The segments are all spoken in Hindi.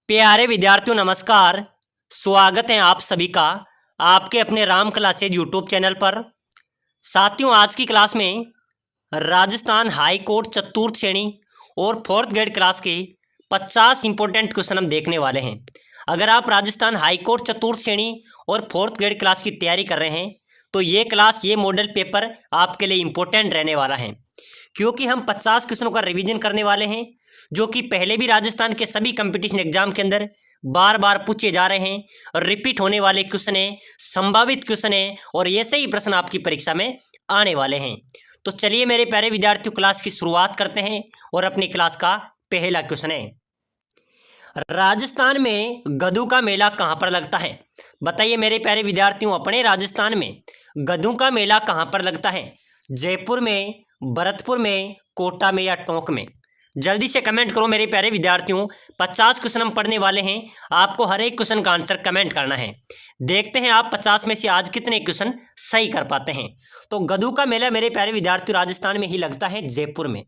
प्यारे विद्यार्थियों नमस्कार। स्वागत है आप सभी का आपके अपने राम क्लासेज यूट्यूब चैनल पर। साथियों, आज की क्लास में राजस्थान हाई कोर्ट चतुर्थ श्रेणी और फोर्थ ग्रेड क्लास के 50 इंपॉर्टेंट क्वेश्चन हम देखने वाले हैं। अगर आप राजस्थान हाई कोर्ट चतुर्थ श्रेणी और फोर्थ ग्रेड क्लास की तैयारी कर रहे हैं तो ये मॉडल पेपर आपके लिए इम्पोर्टेंट रहने वाला है, क्योंकि हम 50 क्वेश्चनों का रिवीजन करने वाले हैं जो कि पहले भी राजस्थान के सभी कंपटीशन एग्जाम के अंदर बार बार पूछे जा रहे हैं और रिपीट होने वाले क्वेश्चन है, संभावित क्वेश्चन है और ऐसे ही प्रश्न आपकी परीक्षा में आने वाले हैं। तो चलिए मेरे प्यारे विद्यार्थियों, क्लास की शुरुआत करते हैं और अपनी क्लास का पहला क्वेश्चन है, राजस्थान में गधों का मेला कहाँ पर लगता है? बताइए मेरे प्यारे विद्यार्थियों, अपने राजस्थान में गधों का मेला कहाँ पर लगता है? जयपुर में, भरतपुर में, कोटा में या टोंक में? जल्दी से कमेंट करो मेरे प्यारे विद्यार्थियों। 50 क्वेश्चन हम पढ़ने वाले हैं, आपको हर एक क्वेश्चन का आंसर कमेंट करना है। देखते हैं आप 50 में से आज कितने क्वेश्चन सही कर पाते हैं। तो गधों का मेला मेरे प्यारे विद्यार्थियों राजस्थान में ही लगता है, जयपुर में।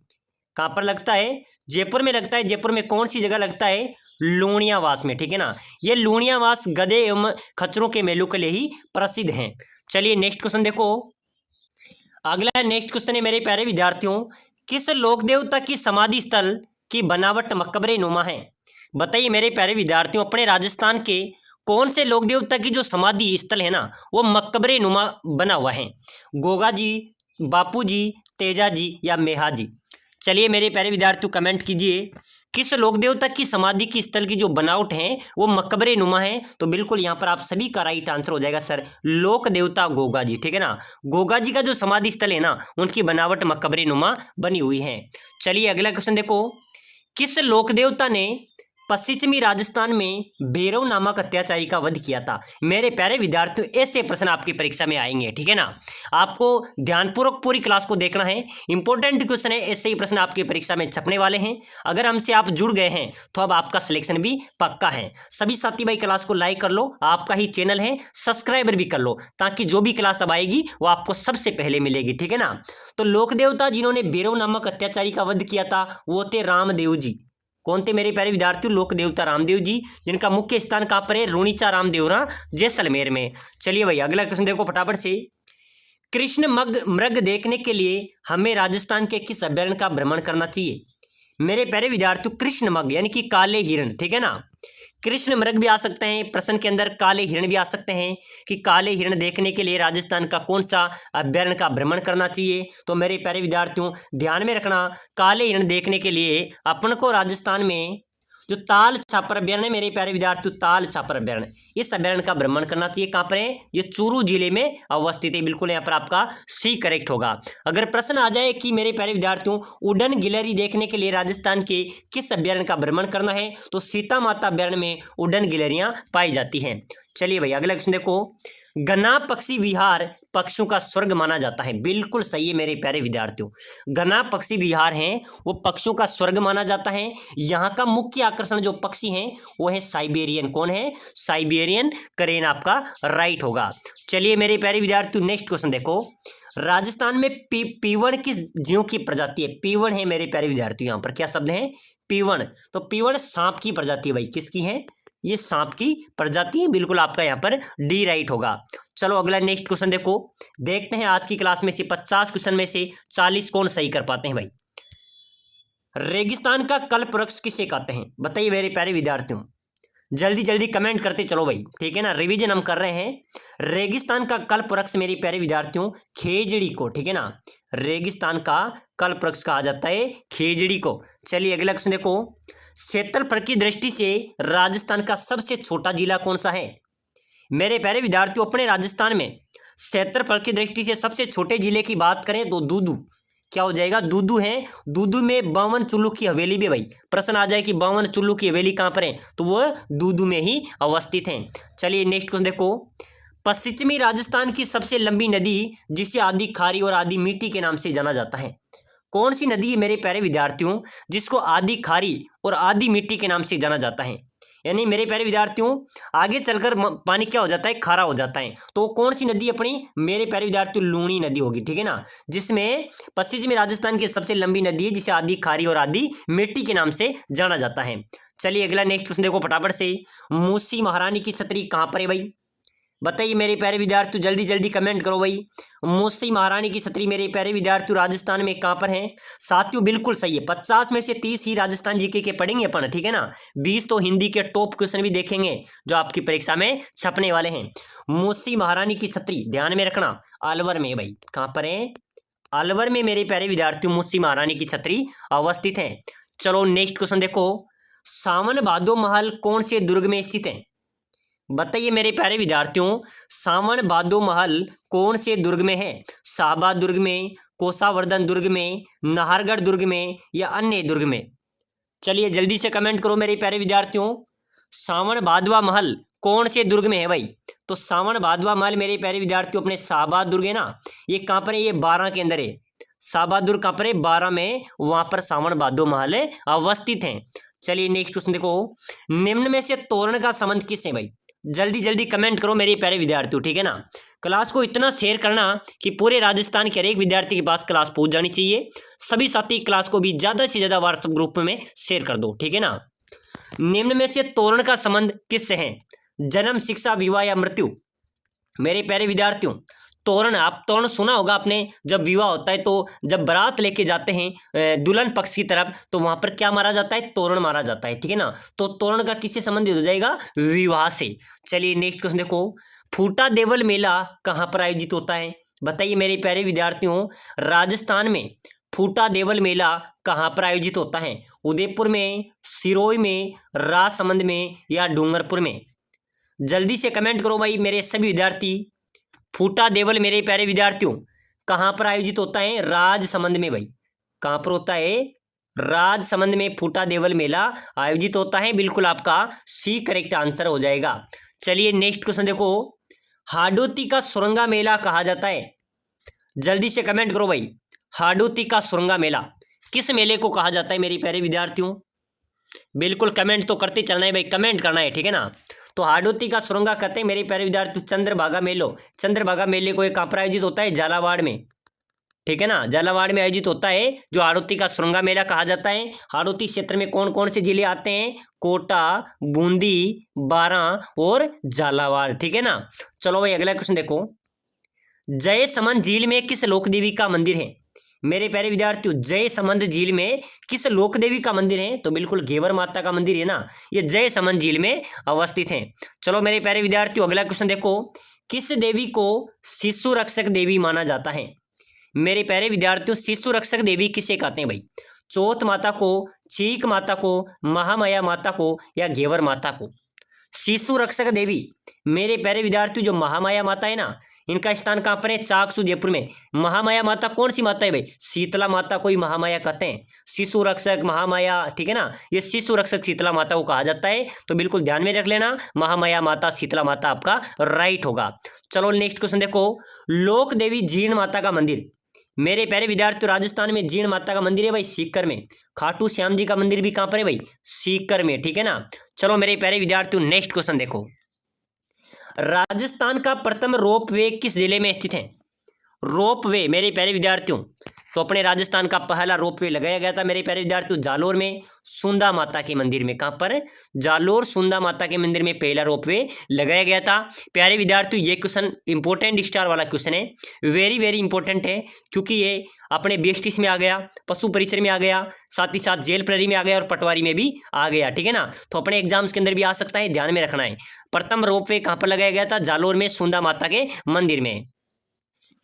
कहाँ पर लगता है? जयपुर में लगता है। जयपुर में कौन सी जगह लगता है? लूणियावास में, ठीक है ना। ये लूणियावास गधे एवं खच्चरों के मेलों के लिए ही प्रसिद्ध हैं। चलिए नेक्स्ट क्वेश्चन देखो। अगला नेक्स्ट क्वेश्चन है मेरे प्यारे विद्यार्थियों, किस लोक देवता की समाधि स्थल की बनावट मकबरे नुमा है? बताइए मेरे प्यारे विद्यार्थियों, अपने राजस्थान के कौन से लोक देवता की जो समाधि स्थल है ना वो मकबरे नुमा बना हुआ है? गोगा जी, बापू जी, तेजा जी या मेहा जी? चलिए मेरे प्यारे विद्यार्थियों कमेंट कीजिए, किस लोक देवता की समाधि की स्थल की जो बनावट है वो मकबरे नुमा है? तो बिल्कुल यहाँ पर आप सभी का राइट आंसर हो जाएगा सर, लोक देवता गोगा जी, ठीक है ना। गोगा जी का जो समाधि स्थल है ना उनकी बनावट मकबरे नुमा बनी हुई है। चलिए अगला क्वेश्चन देखो, किस लोक देवता ने पश्चिमी राजस्थान में भैरव नामक अत्याचारी का वध किया था? मेरे प्यारे विद्यार्थियों, ऐसे प्रश्न आपकी परीक्षा में आएंगे, ठीक है ना। आपको ध्यानपूर्वक पूरी क्लास को देखना है, इंपॉर्टेंट क्वेश्चन है, ऐसे ही प्रश्न आपकी परीक्षा में छपने वाले हैं। अगर हमसे आप जुड़ गए हैं तो अब आपका सिलेक्शन भी पक्का है। सभी साथी भाई क्लास को लाइक कर लो, आपका ही चैनल है, सब्सक्राइबर भी कर लो, ताकि जो भी क्लास अब आएगी वो आपको सबसे पहले मिलेगी, ठीक है ना। तो लोक देवता जिन्होंने भैरव नामक अत्याचारी का वध किया था वो थे रामदेव जी। कौन थे मेरे प्यारे विद्यार्थियों? लोक देवता रामदेव जी, जिनका मुख्य स्थान कहाँ पर है? रूणीचा रामदेवरा, जैसलमेर में। चलिए भाई अगला क्वेश्चन देखो फटाफट से। कृष्ण मृग देखने के लिए हमें राजस्थान के किस अभ्यारण्य का भ्रमण करना चाहिए? मेरे प्यारे विद्यार्थियों, कृष्ण मृग यानी कि काले हिरण, ठीक है ना। कृष्ण मृग भी आ सकते हैं प्रश्न के अंदर, काले हिरण भी आ सकते हैं कि काले हिरण देखने के लिए राजस्थान का कौन सा अभ्यारण्य का भ्रमण करना चाहिए? तो मेरे प्यारे विद्यार्थियों ध्यान में रखना, काले हिरण देखने के लिए अपन को राजस्थान में जो ताल छापर अभ्यारण्य है मेरे प्यारे विद्यार्थियों, ताल छापर अभ्यारण्य, इस अभ्यारण्य का भ्रमण करना चाहिए। कहाँ पर है? ये चूरू जिले में अवस्थित है। बिल्कुल यहाँ पर आपका सी करेक्ट होगा। अगर प्रश्न आ जाए कि मेरे प्यारे विद्यार्थियों उड़न गिलहरी देखने के लिए राजस्थान के किस अभ्यारण्य का भ्रमण करना है? तो सीता माता अभ्यारण्य में उड़न गिलहरियां पाई जाती हैं। चलिए भाई अगला क्वेश्चन देखो, गना पक्षी विहार पक्षियों का स्वर्ग माना जाता है। बिल्कुल सही है मेरे प्यारे विद्यार्थियों, गना पक्षी विहार हैं वो पक्षियों का स्वर्ग माना जाता है। यहाँ का मुख्य आकर्षण जो पक्षी हैं वो है साइबेरियन। कौन है? साइबेरियन करेन आपका राइट होगा। चलिए मेरे प्यारे विद्यार्थियों नेक्स्ट क्वेश्चन देखो, राजस्थान में पीवण किस जीव की प्रजाति है? पीवण है मेरे प्यारे विद्यार्थियों, यहाँ पर क्या शब्द है? पीवण। तो पीवण सांप की प्रजाति है भाई। किसकी है? ये सांप की प्रजाति है। बिल्कुल आपका यहाँ पर डी राइट होगा। चलो अगला नेक्स्ट क्वेश्चन देखो, देखते हैं आज की क्लास में से 50 क्वेश्चन में से 40 कौन सही कर पाते हैं भाई। रेगिस्तान का कल्प वृक्ष किसे कहते हैं? बताइए मेरे प्यारे विद्यार्थियों, जल्दी जल्दी कमेंट करते चलो भाई, ठीक है ना। रिवीजन हम कर रहे हैं। रेगिस्तान का कल्प वृक्ष मेरे प्यारे विद्यार्थियों खेजड़ी को, ठीक है ना। रेगिस्तान का कल्प वृक्ष कहा जाता है खेजड़ी को। चलिए अगला क्वेश्चन देखो, क्षेत्रफल की दृष्टि से राजस्थान का सबसे छोटा जिला कौन सा है? मेरे प्यारे विद्यार्थियों, अपने राजस्थान में क्षेत्रफल की दृष्टि से सबसे छोटे जिले की बात करें तो दूदू, क्या हो जाएगा? दूदू है। दूदू में बावन चुल्लू की हवेली भी भाई प्रश्न आ जाए कि बावन चुल्लू की हवेली कहाँ पर है, तो वो दूदू में ही अवस्थित है। चलिए नेक्स्ट क्वेश्चन देखो, पश्चिमी राजस्थान की सबसे लंबी नदी जिसे आदि खारी और आदि मिट्टी के नाम से जाना जाता है? कौन सी नदी है मेरे प्यारे विद्यार्थियों जिसको आदि खारी और आदि मिट्टी के नाम से जाना जाता है? यानी मेरे प्यारे विद्यार्थियों आगे चलकर पानी क्या हो जाता है? खारा हो जाता है। तो कौन सी नदी अपनी? मेरे प्यारे विद्यार्थियों लूणी नदी होगी, ठीक है ना, जिसमें पश्चिमी राजस्थान की सबसे लंबी नदी है जिसे आदि खारी और आदि मिट्टी के नाम से जाना जाता है। चलिए अगला नेक्स्ट क्वेश्चन देखो फटाफट से। मूसी महारानी की छतरी कहाँ पर है भाई? बताइए मेरे प्यारे विद्यार्थियों, जल्दी जल्दी कमेंट करो भाई। मूसी महारानी की छतरी मेरे प्यारे विद्यार्थियों राजस्थान में कहाँ पर है? साथियों बिल्कुल सही है। 50 में से 30 ही राजस्थान जीके के पढ़ेंगे अपन, ठीक है ना। 20 तो हिंदी के टॉप क्वेश्चन भी देखेंगे जो आपकी परीक्षा में छपने वाले हैं। मूसी महारानी की छतरी ध्यान में रखना, अलवर में भाई। कहाँ पर है? अलवर में मेरे प्यारे विद्यार्थियों मूसी महारानी की छतरी अवस्थित है। चलो नेक्स्ट क्वेश्चन देखो। सावन भादो महल कौन से दुर्ग में स्थित है? बताइए मेरे प्यारे विद्यार्थियों, सावन भादो महल कौन से दुर्ग में है? शाहबाद दुर्ग में, कोसावर्धन दुर्ग में, नाहरगढ़ दुर्ग में या अन्य दुर्ग में? चलिए जल्दी से कमेंट करो मेरे प्यारे विद्यार्थियों। सावन भादवा महल कौन से दुर्ग में है भाई? तो सावन भादवा महल मेरे प्यारे विद्यार्थियों अपने शाहबाद दुर्ग है ना, ये कहाँ पर है? ये 12 के अंदर है। शाहबाद दुर्ग कहाँ पर है? 12 में, वहां पर सावन भादो महल अवस्थित है। चलिए नेक्स्ट क्वेश्चन देखो। निम्न में से तोरण का संबंध किससे भाई? जल्दी जल्दी कमेंट करो मेरे प्यारे विद्यार्थियों, ठीक है ना। क्लास को इतना शेयर करना कि पूरे राजस्थान के हर एक विद्यार्थी के पास क्लास पहुंच जानी चाहिए। सभी साथी क्लास को भी ज्यादा से ज्यादा व्हाट्सएप ग्रुप में शेयर कर दो, ठीक है ना। निम्न में से तोरण का संबंध किससे है? जन्म, शिक्षा, विवाह या मृत्यु? मेरे प्यारे विद्यार्थियों, तोरण, आप तोरण सुना होगा आपने, जब विवाह होता है तो जब बारात लेके जाते हैं दुल्हन पक्ष की तरफ, तो वहां पर क्या मारा जाता है? तोरण मारा जाता है, ठीक है ना। तो तोरण का किससे संबंधित हो जाएगा? विवाह से। चलिए नेक्स्ट क्वेश्चन देखो। फूटा देवल मेला कहाँ पर आयोजित होता है? बताइए मेरे प्यारे विद्यार्थियों, राजस्थान में फूटा देवल मेला कहाँ पर आयोजित होता है? उदयपुर में, सिरोही में, राजसमंद में या डूंगरपुर में? जल्दी से कमेंट करो भाई मेरे सभी विद्यार्थी। फूटा देवल मेरे प्यारे विद्यार्थियों कहाँ पर आयोजित होता है? राजसमंद में भाई। कहाँ पर होता है? राजसमंद में फूटा देवल मेला आयोजित होता है। बिल्कुल आपका सी करेक्ट आंसर हो जाएगा। चलिए नेक्स्ट क्वेश्चन देखो। हाडोती का सुरंगा मेला कहा जाता है? जल्दी से कमेंट करो भाई। हाडोती का सुरंगा मेला किस मेले को कहा जाता है मेरे प्यारे विद्यार्थियों? बिल्कुल कमेंट तो करते चलना है भाई, कमेंट करना है, ठीक है ना। तो हाडोती का सुरंगा कहते हैं मेरे प्यारे विद्यार्थी चंद्रभागा मेलो। चंद्रभागा मेले को एक कहाँ पर आयोजित होता है? झालावाड़ में, ठीक है ना। झालावाड़ में आयोजित होता है जो हाडोती का सुरंगा मेला कहा जाता है। हाडोती क्षेत्र में कौन कौन से जिले आते हैं? कोटा, बूंदी, बारां और झालावाड़, ठीक है ना। चलो भाई अगला क्वेश्चन देखो। जय समंद झील में किस लोक देवी का मंदिर है? मेरे प्यारे विद्यार्थियों, जय समंद झील में किस लोक देवी का मंदिर है? तो बिल्कुल घेवर माता का मंदिर है ना, ये जय समंद झील में अवस्थित है। चलो मेरे प्यारे विद्यार्थियों अगला क्वेश्चन देखो। किस देवी को शिशु रक्षक देवी माना जाता है? मेरे प्यारे विद्यार्थियों, शिशु रक्षक देवी किसे कहते हैं भाई? चौथ माता को, चीक माता को, महामाया माता को या घेवर माता को? शिशु रक्षक देवी मेरे प्यारे विद्यार्थियों जो महामाया माता है ना, इनका स्थान कहाँ पर है? चाकसू, जयपुर में। महामाया माता कौन सी माता है भाई? शीतला माता को ही महामाया कहते हैं। शिशु रक्षक, महामाया, ठीक है ना, ये शिशु रक्षक शीतला माता को कहा जाता है। तो बिल्कुल ध्यान में रख लेना, महामाया माता, शीतला माता आपका राइट होगा। चलो नेक्स्ट क्वेश्चन देखो। लोक देवी जीण माता का मंदिर मेरे प्यारे विद्यार्थियों राजस्थान में जीण माता का मंदिर है भाई सीकर में। खाटू श्याम जी का मंदिर भी कहाँ पर है भाई? सीकर में, ठीक है ना। चलो मेरे प्यारे विद्यार्थियों नेक्स्ट क्वेश्चन देखो। राजस्थान का प्रथम रोपवे किस जिले में स्थित है? रोपवे मेरे प्यारे विद्यार्थियों, तो अपने राजस्थान का पहला रोपवे लगाया गया था मेरे प्यारे विद्यार्थियों जालोर में, सुंदा माता के मंदिर में। कहाँ पर? जालोर सुंदा माता के मंदिर में पहला रोपवे लगाया गया था। प्यारे विद्यार्थियों ये क्वेश्चन इंपॉर्टेंट स्टार वाला क्वेश्चन है, वेरी वेरी इंपॉर्टेंट है, क्योंकि ये अपने BSTs में आ गया, पशु परिसर में आ गया, साथ ही साथ जेल प्रहरी में आ गया और पटवारी में भी आ गया, ठीक है ना। तो अपने एग्जाम्स के अंदर भी आ सकता है, ध्यान में रखना है। प्रथम रोपवे कहाँ पर लगाया गया था? जालोर में, सुंदा माता के मंदिर में।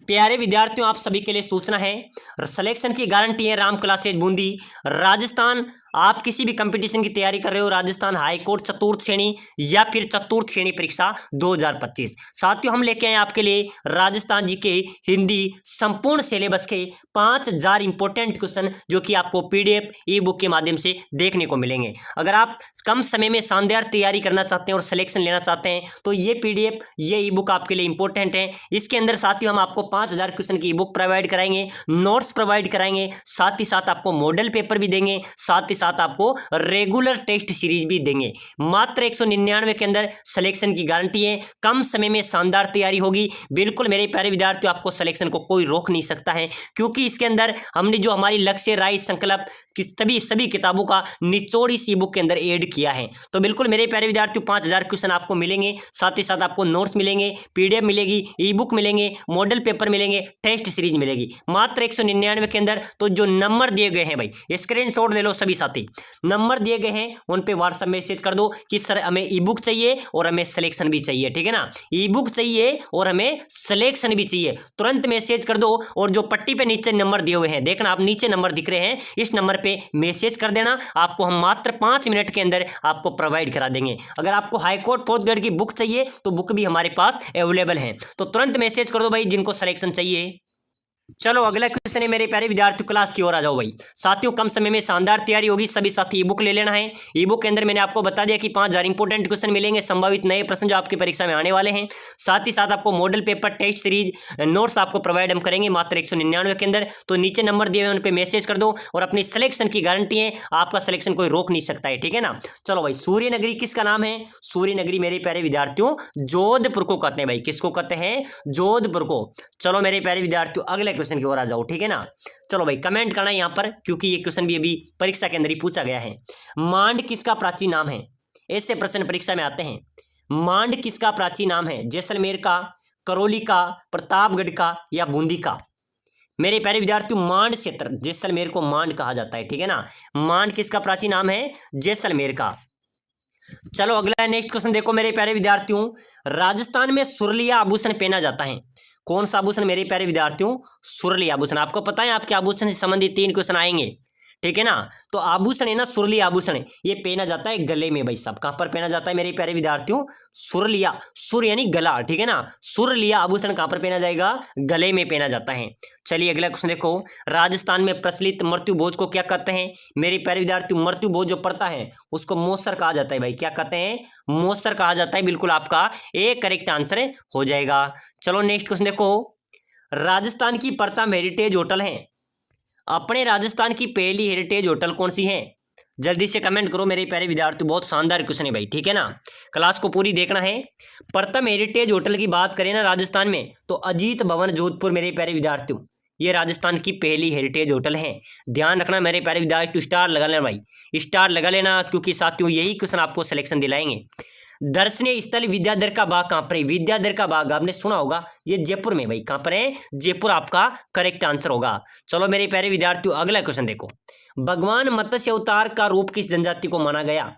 प्यारे विद्यार्थियों आप सभी के लिए सूचना है, सिलेक्शन की गारंटी है राम क्लासेज बूंदी। राजस्थान, आप किसी भी कंपटीशन की तैयारी कर रहे हो, राजस्थान हाई कोर्ट चतुर्थ श्रेणी या फिर चतुर्थ श्रेणी परीक्षा 2025, साथियों हम लेके आए आपके लिए राजस्थान जी के हिंदी संपूर्ण सिलेबस के 5000 इंपॉर्टेंट क्वेश्चन, जो कि आपको PDF ई बुक के माध्यम से देखने को मिलेंगे। अगर आप कम समय में शानदार तैयारी करना चाहते हैं और सिलेक्शन लेना चाहते हैं तो ये PDF, ये ई बुक आपके लिए इंपॉर्टेंट है। इसके अंदर साथियों हम आपको 5000 क्वेश्चन की ई बुक प्रोवाइड कराएंगे, नोट्स प्रोवाइड कराएंगे, साथ ही साथ आपको मॉडल पेपर भी देंगे, साथ ही साथ आपको रेगुलर टेस्ट सीरीज भी देंगे। मात्र 199 के अंदर सिलेक्शन की गारंटी है। कम समय में शानदार तैयारी होगी। बिल्कुल मेरे प्यारे विद्यार्थियों, आपको सिलेक्शन को कोई रोक नहीं सकता है, क्योंकि इसके अंदर हमने जो हमारी लक्ष्य, राय, संकल्प की सभी किताबों का निचोड़ इस ई बुक के अंदर ऐड किया है। तो बिल्कुल मेरे प्यारे विद्यार्थियों 5000 क्वेश्चन आपको मिलेंगे, साथ ही साथ आपको नोट्स मिलेंगे, पीडीएफ मिलेगी, ई बुक मिलेंगे, मॉडल पेपर मिलेंगे, टेस्ट सीरीज मिलेगी मात्र 199 के अंदर। तो जो नंबर दिए गए हैं भाई, स्क्रीनशॉट ले लो सभी साथी, नंबर दिए गए हैं उन पे व्हाट्सएप मैसेज कर दो कि सर हमें ई बुक चाहिए और हमें सिलेक्शन भी चाहिए, ठीक है ना, ई बुक चाहिए और हमें सिलेक्शन भी चाहिए। तुरंत मैसेज कर दो और जो पट्टी पे नीचे नंबर दिए हुए हैं, देखना आप नीचे नंबर दिख रहे हैं, इस नंबर पे मैसेज कर देना, आपको हम मात्र 5 मिनट के अंदर आपको प्रोवाइड करा देंगे। अगर आपको हाईकोर्ट पोस्ट ग्रेड की बुक चाहिए तो बुक भी हमारे पास अवेलेबल है, तो तुरंत मैसेज कर दो भाई जिनको सिलेक्शन चाहिए। चलो अगला क्वेश्चन है मेरे प्यारे विद्यार्थी, क्लास की ओर आ जाओ भाई। साथियों कम समय में शानदार तैयारी होगी, सभी साथी ई बुक ले लेना है। ई बुक के अंदर मैंने आपको बता दिया कि 5000 इंपोर्टेंट क्वेश्चन मिलेंगे, संभावित नए प्रश्न जो आपकी परीक्षा में आने वाले हैं। साथ ही साथ आपको model paper, test series, notes आपको प्रोवाइड हम करेंगे मात्र 199 के अंदर। तो नीचे नंबर दिए हुए उन पर मैसेज कर दो और अपनी सिलेक्शन की गारंटी है, आपका सिलेक्शन कोई रोक नहीं सकता है, ठीक है ना। चलो भाई, सूर्य नगरी किसका नाम है? सूर्य नगरी मेरे प्यारे विद्यार्थियों जोधपुर को कहते हैं भाई। किसको कहते हैं? जोधपुर को। चलो मेरे प्यारे विद्यार्थियों अगले क्वेश्चन की ओर आ जाओ, ठीक है ना। चलो भाई कमेंट करना यहां पर, क्योंकि ये क्वेश्चन भी अभी परीक्षा के अंदर ही पूछा गया है। मांड किसका प्राचीन नाम है? ऐसे प्रश्न परीक्षा में आते हैं। मांड किसका प्राचीन नाम है? जैसलमेर का, करौली का, प्रतापगढ़ का या बूंदी का? मेरे प्यारे विद्यार्थियों मांड क्षेत्र, जैसलमेर को मांड कहा जाता है, ठीक है ना। मांड किसका प्राचीन नाम है? जैसलमेर का। चलो अगला नेक्स्ट क्वेश्चन देखो मेरे प्यारे विद्यार्थियों, राजस्थान में सुरलिया आभूषण पहना जाता है। कौन सा आभूषण मेरे प्यारे विद्यार्थियों? सुरली आभूषण। आपको पता है आपके आभूषण से संबंधित 3 क्वेश्चन आएंगे, ठीक है ना। तो आभूषण है ना, सुरली आभूषण, ये पहना जाता है गले में भाई साहब। कहां पर पहना जाता है मेरे प्यारे विद्यार्थियों? सुरलिया, सुर यानी गला, ठीक है ना। सुरलिया आभूषण कहां पर पहना जाएगा? गले में पहना जाता है। चलिए अगला क्वेश्चन देखो, राजस्थान में प्रचलित मृत्यु भोज को क्या कहते हैं? मेरे प्यारे विद्यार्थियों मृत्यु भोज जो पड़ता है उसको मोसर कहा जाता है भाई। क्या कहते हैं? मोसर कहा जाता है। बिल्कुल आपका एक करेक्ट आंसर हो जाएगा। चलो नेक्स्ट क्वेश्चन देखो, राजस्थान की प्रथम हेरिटेज होटल है। अपने राजस्थान की पहली हेरिटेज होटल कौन सी है? जल्दी से कमेंट करो मेरे प्यारे विद्यार्थी, बहुत शानदार क्वेश्चन है भाई, ठीक है ना। क्लास को पूरी देखना है। प्रथम हेरिटेज होटल की बात करें ना राजस्थान में, तो अजीत भवन जोधपुर मेरे प्यारे विद्यार्थियों, ये राजस्थान की पहली हेरिटेज होटल है। ध्यान रखना मेरे प्यारे विद्यार्थी, स्टार लगा लेना भाई, स्टार लगा लेना, क्योंकि साथियों यही क्वेश्चन आपको सिलेक्शन दिलाएंगे। दर्शनीय स्थल विद्याधर का बाग कहां पर है? विद्याधर का बाग आपने सुना होगा, ये जयपुर में भाई। कहां पर है? जयपुर आपका करेक्ट आंसर होगा। चलो मेरे प्यारे विद्यार्थियों अगला क्वेश्चन देखो, भगवान मत्स्य अवतार का रूप किस जनजाति को माना गया?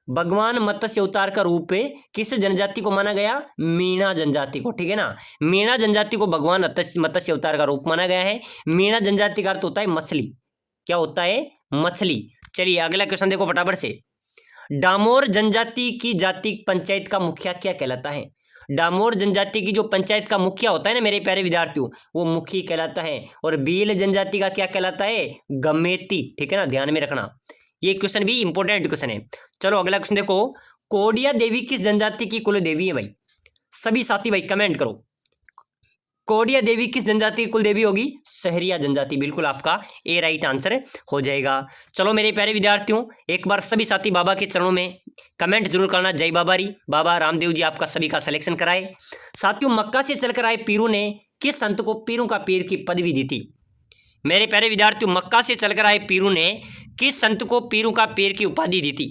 भगवान मत्स्य अवतार का रूप किस जनजाति को माना गया? मीणा जनजाति को, ठीक है ना। मीणा जनजाति को भगवान मत्स्य अवतार का रूप माना गया है। मीणा जनजाति का अर्थ होता है मछली। क्या होता है? मछली। चलिए अगला क्वेश्चन देखो फटाफट से, डामोर जनजाति की जाति पंचायत का मुखिया क्या कहलाता है? डामोर जनजाति की जो पंचायत का मुखिया होता है ना मेरे प्यारे विद्यार्थियों, वो मुखी कहलाता है। और भील जनजाति का क्या कहलाता है? गमेती, ठीक है ना, ध्यान में रखना, ये क्वेश्चन भी इंपॉर्टेंट क्वेश्चन है। चलो अगला क्वेश्चन देखो, कोडिया देवी किस जनजाति की कुल देवी है भाई? सभी साथी भाई कमेंट करो, कोडिया देवी किस जनजाति की कुल देवी होगी? सहरिया जनजाति। बिल्कुल आपका ए राइट आंसर हो जाएगा। चलो मेरे प्यारे विद्यार्थियों एक बार सभी साथी बाबा के चरणों में कमेंट जरूर करना, जय बाबा री। बाबा रामदेव जी आपका सभी का सिलेक्शन कराए। साथियों मक्का से चलकर आए पीरू ने किस संत को पीरू का पीर की पदवी दी थी? मेरे प्यारे विद्यार्थियों मक्का से चलकर आए पीरू ने किस संत को पीरू का पीर की उपाधि दी थी?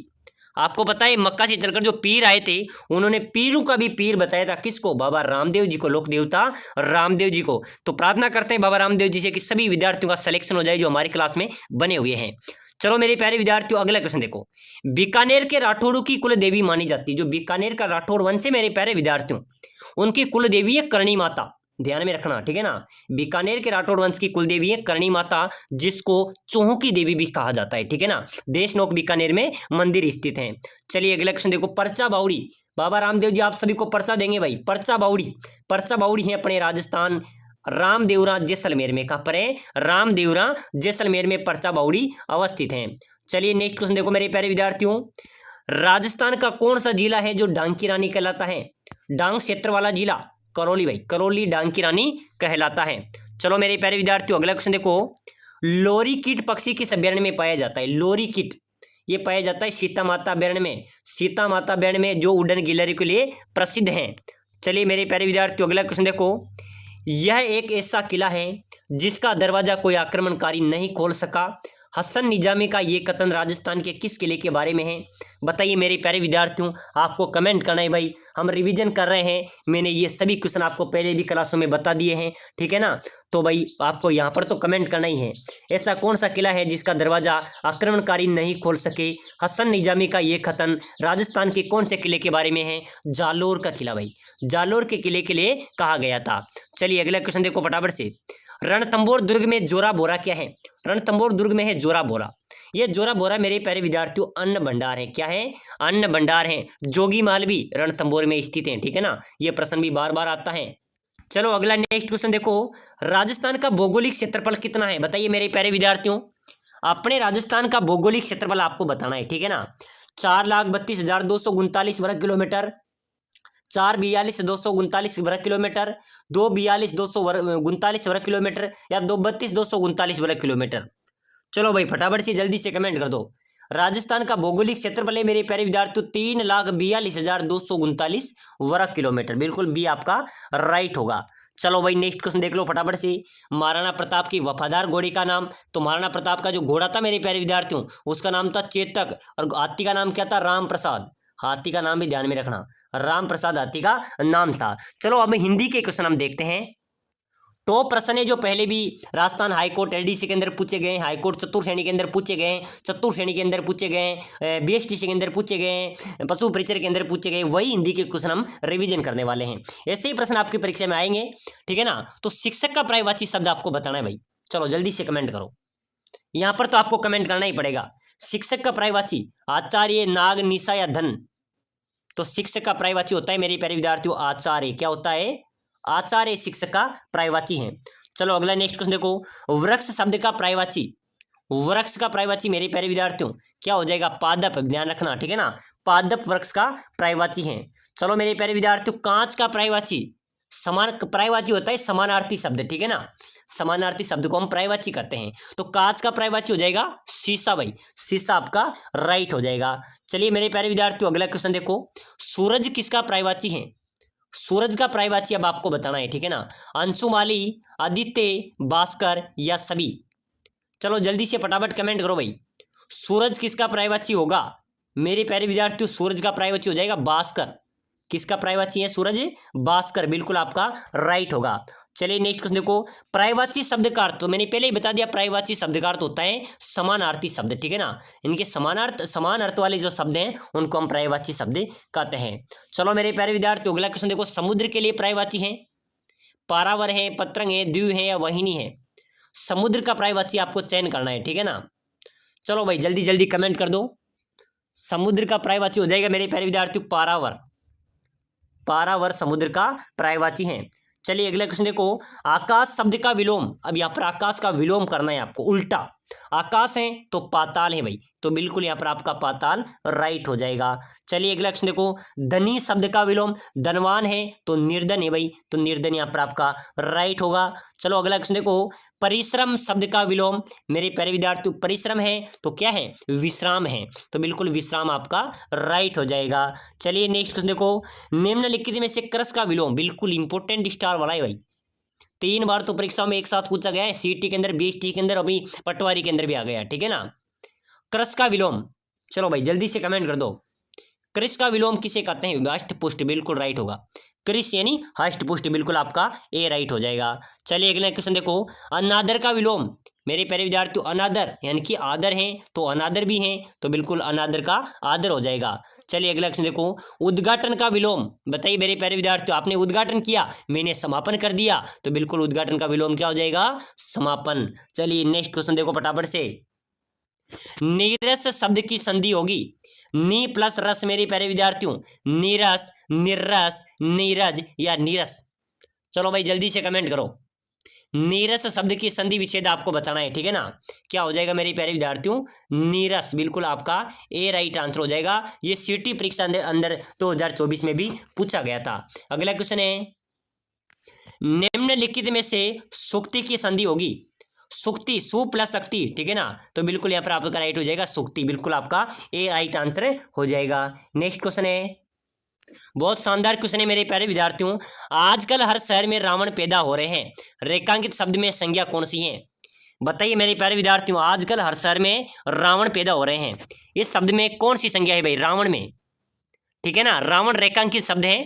आपको पता है मक्का से चलकर जो पीर आए थे उन्होंने पीरू का भी पीर बताया था। किसको? बाबा रामदेव जी को, लोक देवता रामदेव जी को। तो प्रार्थना करते हैं बाबा रामदेव जी से कि सभी विद्यार्थियों का सिलेक्शन हो जाए जो हमारी क्लास में बने हुए हैं। चलो मेरे प्यारे विद्यार्थियों अगला क्वेश्चन देखो, बीकानेर के राठौड़ों की कुल देवी मानी जाती है। जो बीकानेर का राठौड़ वंश है मेरे प्यारे विद्यार्थियों, उनकी कुल देवी है करणी माता। ध्यान में रखना, ठीक है ना। बीकानेर के राठौड़ वंश की कुल देवी है करणी माता, जिसको चोहों की देवी भी कहा जाता है, ठीक है ना। देशनोक बीकानेर में मंदिर स्थित है। चलिए अगला क्वेश्चन देखो, पर्चा बावड़ी। बाबा रामदेव जी आप सभी को पर्चा देंगे भाई। पर्चा बावड़ी, पर्चा बावड़ी है अपने राजस्थान रामदेवरा जैसलमेर में। कहां पर है? रामदेवरा जैसलमेर में पर्चा बावड़ी अवस्थित है। चलिए नेक्स्ट क्वेश्चन देखो मेरे प्यारे विद्यार्थियों, राजस्थान का कौन सा जिला है जो डांग की रानी कहलाता है? डांग क्षेत्र वाला जिला करौली भाई, करौली डांग की रानी कहलाता है। चलो मेरे प्यारे विद्यार्थियों अगला क्वेश्चन देखो, लोरी कीट पक्षी किस अभ्यारण्य में पाया जाता है? लोरी कीट ये पाया जाता है सीता माता बेरण में। सीता माता बेरण में जो वुडन गैलरी के लिए प्रसिद्ध हैं। चलिए मेरे प्यारे विद्यार्थियों, अगला क्वेश्चन देखो। यह एक ऐसा किला है जिसका दरवाजा कोई आक्रमणकारी नहीं खोल सका। हसन निजामी का ये कथन राजस्थान के किस किले के बारे में है? बताइए मेरे प्यारे विद्यार्थियों, आपको कमेंट करना है भाई। हम रिवीजन कर रहे हैं, मैंने ये सभी क्वेश्चन आपको पहले भी क्लासों में बता दिए हैं, ठीक है ना। तो भाई आपको यहाँ पर तो कमेंट करना ही है। ऐसा कौन सा किला है जिसका दरवाजा आक्रमणकारी नहीं खोल सके? हसन निजामी का ये कथन राजस्थान के कौन से किले के बारे में है? जालोर का किला भाई, जालोर के किले के लिए कहा गया था। चलिए अगला क्वेश्चन देखो फटाफट से। रणथंभौर दुर्ग में जोरा बोरा क्या है? रणथंभौर दुर्ग में है जोरा बोरा। ये जोरा बोरा मेरे प्यारे विद्यार्थियों अन्न भंडार है। क्या है? अन्न भंडार है। जोगी माल भी रणथंभौर में स्थित है, ठीक है ना। ये प्रश्न भी बार बार आता है। चलो अगला नेक्स्ट क्वेश्चन देखो। राजस्थान का भौगोलिक क्षेत्रफल कितना है? बताइए मेरे प्यारे विद्यार्थियों। अपने राजस्थान का भौगोलिक क्षेत्रफल आपको बताना है, ठीक है ना। 4,32,239 वर्ग किलोमीटर, 4,42,239 वर्ग किलोमीटर, 2,42,239 वर्ग किलोमीटर या 2,32,239 वर्ग किलोमीटर। चलो भाई फटाफट से जल्दी से कमेंट कर दो। राजस्थान का भौगोलिक क्षेत्रफल है मेरे प्यारे विद्यार्थियों 3,42,239 वर्ग किलोमीटर। बिल्कुल बी आपका राइट होगा। चलो भाई नेक्स्ट क्वेश्चन देख लो फटाफट से। महाराणा प्रताप की वफादार घोड़ी का नाम? तो महाराणा प्रताप का जो घोड़ा था मेरे प्यारे विद्यार्थियों, उसका नाम था चेतक, और हाथी का नाम क्या था? राम प्रसाद। हाथी का नाम भी ध्यान में रखना, राम प्रसाद हाथी का नाम था। चलो अब हिंदी के क्वेश्चन हम देखते हैं। टॉप प्रश्न है जो पहले भी राजस्थान हाईकोर्ट एलडीसी के अंदर पूछे गए हैं, हाईकोर्ट चतुर्थ श्रेणी के अंदर पूछे गए हैं, चतुर्थ श्रेणी के अंदर पूछे गए हैं, बीएसटीसी के अंदर पूछे गए हैं, पशु परिचर के अंदर पूछे गए, वही हिंदी के क्वेश्चन हम रिवीजन करने वाले हैं। ऐसे ही प्रश्न आपकी परीक्षा में आएंगे, ठीक है ना। तो शिक्षक का पर्यायवाची शब्द आपको बताना है भाई। चलो जल्दी से कमेंट करो, यहां पर तो आपको कमेंट करना ही पड़ेगा। शिक्षक का पर्यायवाची आचार्य, नाग, निशा या धन? तो शिक्षक का पर्यायवाची होता है मेरे प्यारे विद्यार्थियों आचार्य। क्या होता है? आचार्य शिक्षक का पर्यायवाची है। चलो अगला नेक्स्ट क्वेश्चन देखो। वृक्ष शब्द का पर्यायवाची, वृक्ष का पर्यायवाची मेरे प्यारे विद्यार्थियों क्या हो जाएगा? पादप। ध्यान रखना, ठीक है ना। पादप वृक्ष का पर्यायवाची है। चलो मेरे प्यारे विद्यार्थियों कांच का पर्यायवाची, समान पर्यायवाची होता है समानार्थी शब्द, ठीक है ना। समानार्थी शब्द को हम पर्यायवाची कहते हैं। तो कांच का पर्यायवाची हो जाएगा शीशा भाई, शीशा आपका राइट हो जाएगा। चलिए मेरे प्यारे विद्यार्थियों अगला क्वेश्चन देखो। सूरज किसका पर्यायवाची है? सूरज का पर्यायवाची अब आपको बताना है, ठीक है ना। अंशुमाली, आदित्य, भास्कर या सभी? चलो जल्दी से फटाफट कमेंट करो भाई। सूरज किसका पर्यायवाची होगा? मेरे प्यारे विद्यार्थियों सूरज का पर्यायवाची हो जाएगा भास्कर। किसका पर्यायवाची है? सूरज, भास्कर। बिल्कुल आपका राइट होगा। चलिए नेक्स्ट क्वेश्चन देखो। पर्यायवाची शब्द का अर्थ, तो मैंने पहले ही बता दिया, पर्यायवाची शब्द का अर्थ होता है समानार्थी शब्द, ठीक है ना। इनके समान अर्थ वाले जो शब्द हैं उनको हम पर्यायवाची शब्द कहते हैं। चलो मेरे प्यारे विद्यार्थी अगला क्वेश्चन देखो। समुद्र के लिए पर्यायवाची है? पारावर है, पत्रंग है, द्वीप है या वाहिनी है? समुद्र का पर्यायवाची आपको चयन करना है, ठीक है ना। चलो भाई जल्दी जल्दी कमेंट कर दो। समुद्र का पर्यायवाची हो जाएगा मेरे प्यारे विद्यार्थियों पारावर। पारावर समुद्र का पर्यायवाची है। चलिए अगला क्वेश्चन देखो। आकाश शब्द का विलोम, अब यहाँ पर आकाश का विलोम करना है आपको, उल्टा। आकाश है तो पाताल है भाई, तो बिल्कुल यहाँ पर आपका पाताल राइट हो जाएगा। चलिए अगला क्वेश्चन देखो। धनी शब्द का विलोम, धनवान है तो निर्धन है भाई, तो निर्धन यहाँ पर आपका राइट होगा। चलो अगला क्वेश्चन देखो। परिश्रम शब्द का विलोम, मेरे प्यारे विद्यार्थी परिश्रम है तो क्या है? विश्राम है, तो बिल्कुल विश्राम आपका राइट हो जाएगा। चलिए नेक्स्ट क्वेश्चन देखो। निम्नलिखित में से क्रस का विलोम, बिल्कुल इंपॉर्टेंट स्टार वाला है भाई, 3 बार तो परीक्षा में एक साथ पूछा गया है, सीटी के अंदर, बीएसटी के अंदर, अभी पटवारी के अंदर भी आ गया, ठीक है ना। क्रस का विलोम, चलो भाई जल्दी से कमेंट कर दो। क्रस का विलोम किसे कहते हैं? हष्ट पुष्ट, बिल्कुल राइट होगा। क्रिस यानी हष्ट पुष्ट, बिल्कुल आपका ए राइट हो जाएगा। चलिए अगला क्वेश्चन देखो। अनादर का विलोम, मेरे प्यारे विद्यार्थियों अनादर यानी कि आदर है तो अनादर भी है, तो बिल्कुल अनादर का आदर हो जाएगा। चलिए अगला क्वेश्चन देखो। उद्घाटन का विलोम, बताइए मेरे प्यारे विद्यार्थियों, आपने उद्घाटन किया, मैंने समापन कर दिया, तो बिल्कुल उद्घाटन का विलोम क्या हो जाएगा? समापन। चलिए नेक्स्ट क्वेश्चन देखो फटाफट से। नीरस शब्द की संधि होगी, नी प्लस रस मेरे प्यारे विद्यार्थियों, नीरस, निर्रस, नीरज या नीरस? चलो भाई जल्दी से कमेंट करो। नीरस शब्द की संधि विच्छेद आपको बताना है, ठीक है ना। क्या हो जाएगा मेरे प्यारे विद्यार्थियों? नीरस, बिल्कुल आपका ए राइट आंसर हो जाएगा। ये सीटी परीक्षा अंदर 2024 में भी पूछा गया था। अगला क्वेश्चन है। निम्नलिखित में से सुक्ति की संधि होगी, सुक्ति, सु प्लस शक्ति, ठीक है ना। तो बिल्कुल यहाँ पर आपका राइट हो जाएगा सुक्ति, बिल्कुल आपका ए राइट आंसर हो जाएगा। नेक्स्ट क्वेश्चन है, बहुत शानदार क्वेश्चन है मेरे प्यारे विद्यार्थियों। आजकल हर शहर में रावण पैदा हो रहे हैं, रेखांकित शब्द में संज्ञा कौन सी है? बताइए मेरे प्यारे विद्यार्थियों, आजकल हर शहर में रावण पैदा हो रहे हैं, इस शब्द में कौन सी संज्ञा है भाई? रावण में, ठीक है ना। रावण रेखांकित शब्द है,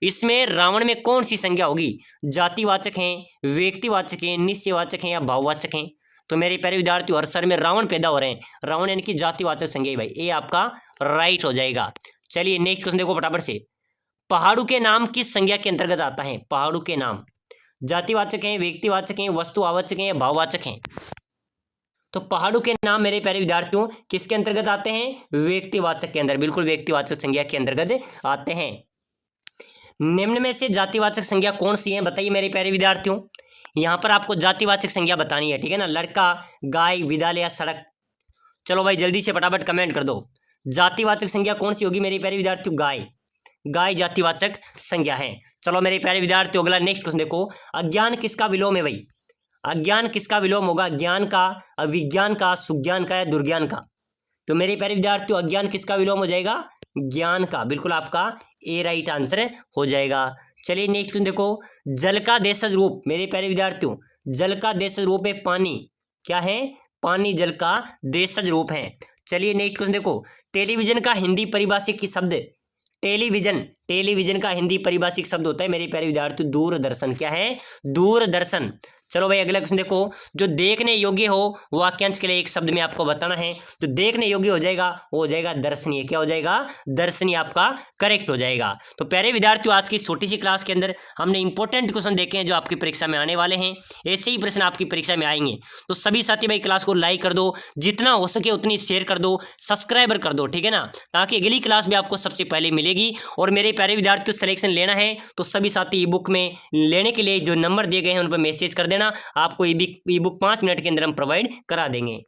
इसमें रावण में कौन सी संज्ञा होगी? जातिवाचक है, व्यक्तिवाचक है, निश्चयवाचक है या भाववाचक है? तो मेरे प्यारे विद्यार्थियों, हर शहर में रावण पैदा हो रहे हैं, रावण यानी कि जातिवाचक संज्ञा है भाई, ये आपका राइट हो जाएगा। चलिए नेक्स्ट क्वेश्चन देखो फटाफट से। पहाड़ों के नाम किस संज्ञा के अंतर्गत आता है? पहाड़ों के नाम जातिवाचक हैं, व्यक्तिवाचक हैं, वस्तुवाचक हैं या भाववाचक हैं? तो पहाड़ों के नाम मेरे प्यारे विद्यार्थियों किसके अंतर्गत आते हैं? व्यक्तिवाचक के अंदर, बिल्कुल व्यक्तिवाचक संज्ञा के अंतर्गत आते हैं। निम्न में से जातिवाचक संज्ञा कौन सी है? बताइए मेरे प्यारे विद्यार्थियों, यहाँ पर आपको जातिवाचक संज्ञा बतानी है, ठीक है ना। लड़का, गाय, विद्यालय या सड़क। चलो भाई जल्दी से फटाफट कमेंट कर दो, जातिवाचक संज्ञा कौन सी होगी मेरे प्यारे विद्यार्थियों? गाय, गाय जातिवाचक संज्ञा है। चलो मेरे प्यारे विद्यार्थियों अगला नेक्स्ट क्वेश्चन देखो। अज्ञान किसका विलोम है भाई? अज्ञान किसका विलोम होगा? ज्ञान का, अविज्ञान का, सुज्ञान का या दुर्ज्ञान का? तो मेरे प्यारे विद्यार्थियों अज्ञान किसका विलोम हो जाएगा? ज्ञान का, बिल्कुल आपका ए राइट आंसर हो जाएगा। चलिए नेक्स्ट क्वेश्चन देखो। जल का देशज रूप मेरे प्यारे विद्यार्थियों, जल का देशज रूप है पानी, क्या है? पानी जल का देशज रूप है। चलिए नेक्स्ट क्वेश्चन देखो। टेलीविजन का हिंदी परिभाषिक शब्द, टेलीविजन, टेलीविजन का हिंदी परिभाषिक शब्द होता है मेरे प्यारे विद्यार्थियों दूरदर्शन, क्या है? दूरदर्शन। चलो भाई अगला क्वेश्चन देखो। जो देखने योग्य हो वाक्यांश के लिए एक शब्द में आपको बताना है, जो देखने योग्य हो जाएगा वो हो जाएगा दर्शनीय, क्या हो जाएगा? दर्शनीय आपका करेक्ट हो जाएगा। तो प्यारे विद्यार्थियों आज की छोटी सी क्लास के अंदर हमने इंपॉर्टेंट क्वेश्चन देखे हैं जो आपकी परीक्षा में आने वाले हैं, ऐसे ही प्रश्न आपकी परीक्षा में आएंगे। तो सभी साथी भाई क्लास को लाइक कर दो, जितना हो सके उतनी शेयर कर दो, सब्सक्राइबर कर दो, ठीक है ना, ताकि अगली क्लास भी आपको सबसे पहले मिलेगी। और मेरे प्यारे विद्यार्थियों सिलेक्शन लेना है तो सभी साथी ई बुक में लेने के लिए जो नंबर दिए गए हैं उन पर मैसेज कर देना, आपको ई बुक 5 मिनट के अंदर हम प्रोवाइड करा देंगे।